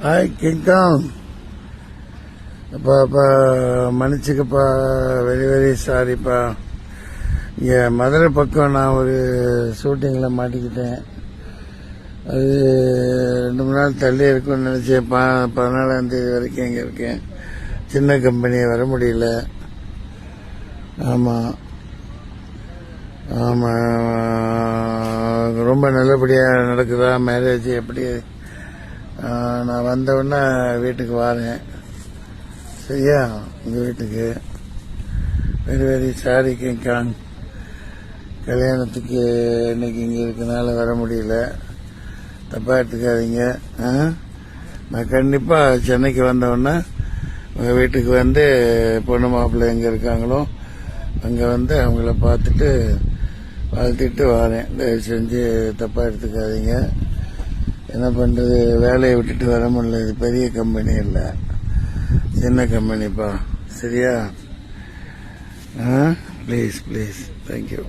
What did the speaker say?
Hi King Kong. அப்பா மன்னிச்சுக்கப்பா, very very சாரிப்பா. இங்கே மதுரை பக்கம் நான் ஒரு ஷூட்டிங்கில் மாட்டிக்கிட்டேன். அது 2 நாள் தள்ளி இருக்கும்னு நினச்சேன். 14ஆம் தேதி வரைக்கும் இங்கே இருக்கேன். சின்ன கம்பெனி வர முடியல. ஆமாம் ரொம்ப நல்லபடியாக நடக்குதா மேரேஜ்? எப்படி? நான் வந்தவுடனே வீட்டுக்கு வரேன், சரியா? உங்கள் வீட்டுக்கு வெரி வெரி சாரி கிங்காங். கல்யாணத்துக்கு இன்னைக்கு இங்கே இருக்கனால வர முடியல, தப்பாக எடுத்துக்காதீங்க. நான் கண்டிப்பாக சென்னைக்கு வந்தவுடனே உங்கள் வீட்டுக்கு வந்து பொண்ணு மாப்பிள்ளை எங்கே இருக்காங்களோ அங்கே வந்து அவங்கள பார்த்துட்டு வாழ்த்திட்டு வரேன். தயவு செஞ்சு தப்பாக எடுத்துக்காதீங்க. என்ன பண்ணுறது, வேலையை விட்டுட்டு வர முடியல. இது பெரிய கம்பெனி இல்லை, சின்ன கம்பெனிப்பா, சரியா? Please please, thank you.